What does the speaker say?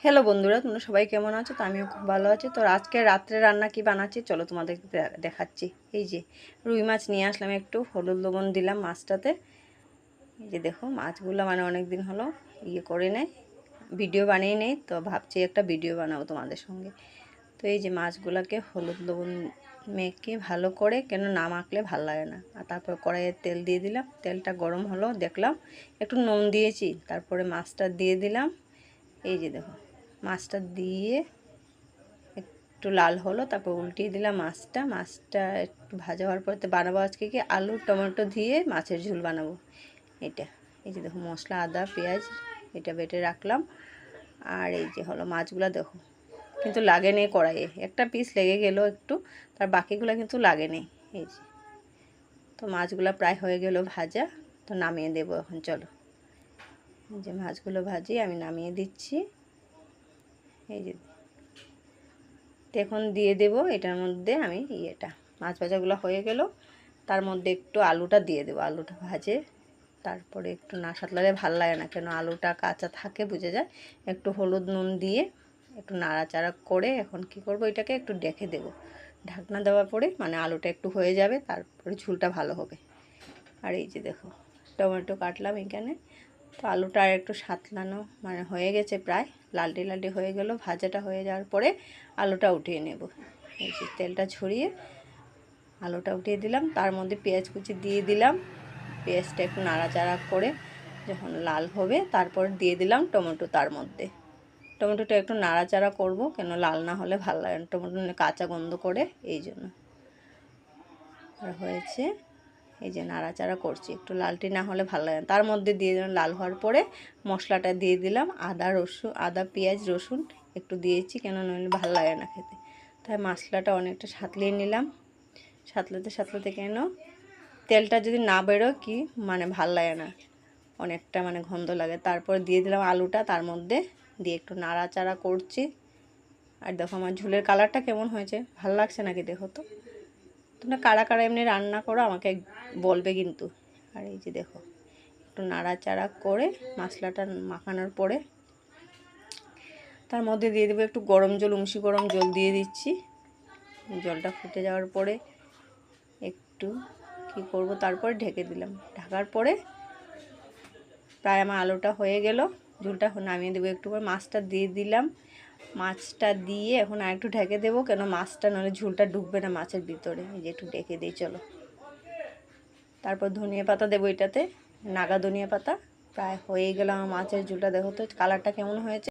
Hello বন্ধুরা, তোমরা সবাই কেমন আছো? তো আমিও খুব ভালো আছি। তো আজকে রাত্রে রান্না কি বানাচ্ছি চলো তোমাদের দেখাচ্ছি। এই যে রুই মাছ নিয়ে আসলাম, একটু হলুদ লবণ দিলাম মাছটাতে। এই যে দেখো মাছগুলো মানে অনেক দিন হলো করে নেয়, ভিডিও বানিয়ে নেই, তো ভাবছি একটা ভিডিও বানাবো তোমাদের সঙ্গে। তো এই যে মাছগুলোকে হলুদ লবণ মেখে ভালো করে, কেন না মাখলে ভাল লাগে না। আর তারপর কড়াইয়ে তেল দিয়ে দিলাম, তেলটা গরম হলো, দেখলাম একটু নুন দিয়েছি, তারপরে মাছটা দিয়ে দিলাম। এই যে দেখো মাছটা দিয়ে একটু লাল হলো, তারপর উল্টিয়ে দিলাম মাছটা একটু ভাজা হওয়ার পর বানাবো আজকে কি আলু টমেটো দিয়ে মাছের ঝোল বানাবো। এটা এই যে দেখো মশলা আদা পেঁয়াজ এটা বেটে রাখলাম। আর এই যে হলো মাছগুলো দেখো কিন্তু লাগে নেই কড়াইয়ে, একটা পিস লেগে গেল একটু, তার বাকিগুলো কিন্তু লাগে নেই। এই যে তো মাছগুলো প্রায় হয়ে গেল ভাজা, তো নামিয়ে দেবো এখন। চলো এই যে মাছগুলো ভাজি আমি নামিয়ে দিচ্ছি। এই যে এখন দিয়ে দেব এটার মধ্যে আমি মাছ ভাজাগুলো হয়ে গেল, তার মধ্যে একটু আলুটা দিয়ে দেবো। আলুটা ভাজে তারপরে একটু না সাতলালে ভাল লাগে না, কেন আলুটা কাঁচা থাকে বুঝে যায়। একটু হলুদ নুন দিয়ে একটু নাড়াচাড়া করে এখন কি করব, এটাকে একটু ডেকে দেব। ঢাকনা দেওয়ার পরে মানে আলুটা একটু হয়ে যাবে, তারপরে ঝোলটা ভালো হবে। আর এই যে দেখো টমেটো কাটলাম এখানে। তো আলুটা আর একটু সাতলানো মানে হয়ে গেছে, প্রায় লালটি লালটি হয়ে গেল। ভাজাটা হয়ে যাওয়ার পরে আলুটা উঠিয়ে নেব। এই যে তেলটা ছড়িয়ে আলুটা উঠিয়ে দিলাম, তার মধ্যে পেঁয়াজ কুচি দিয়ে দিলাম। পেঁয়াজটা একটু নাড়াচাড়া করে যখন লাল হবে তারপর দিয়ে দিলাম টমেটো। তার মধ্যে টমেটোটা একটু নাড়াচাড়া করব, কেন লাল না হলে ভালো লাগে না, টমেটো কাঁচা গন্ধ করে এই জন্য। আর হয়েছে এই যে নাড়াচাড়া করছি, একটু লালটি না হলে ভালো লাগে না। তার মধ্যে দিয়ে দিলাম লাল হওয়ার পরে মশলাটা দিয়ে দিলাম, আদা পেঁয়াজ রসুন একটু দিয়েছি, কেন নইলে ভালো লাগে না খেতে। তাই মশলাটা অনেকটা সাঁতলিয়ে নিলাম। সাঁতলাতে সাঁতলাতে কেন তেলটা যদি না বেরোয় কি মানে ভাল লাগে না, অনেকটা মানে গন্ধ লাগে। তারপর দিয়ে দিলাম আলুটা তার মধ্যে দিয়ে একটু নাড়াচাড়া করছি। আর দেখো আমার ঝোলের কালারটা কেমন হয়েছে, ভালো লাগছে নাকি দেখো তো। তোমরা কারা কারা এমনি রান্না করো আমাকে বলবে কিন্তু। আর এই যে দেখো একটু নাড়াচাড়া করে মশলাটা মাখানোর পরে তার মধ্যে দিয়ে দেবো একটু গরম জল, উমসি গরম জল দিয়ে দিচ্ছি। জলটা ফুটে যাওয়ার পরে একটু কি করব, তারপরে ঢেকে দিলাম। ঢাকার পরে প্রায় আমার আলুটা হয়ে গেল, ঝোলটা নামিয়ে দেবো। একটু করে মাছটা দিয়ে দিলাম, মাছটা দিয়ে এখন আর একটু ঢেকে দেবো, কেন মাছটা নাহলে ঝোলটা ডুববে না মাছের ভিতরে। এই যে একটু ঢেকে দিই চলো। তারপর ধনিয়া পাতা দেবো এটাতে, নাগা ধনিয়া পাতা। প্রায় হয়ে গেল আমার মাছের ঝোলটা, দেখো তো কালারটা কেমন হয়েছে।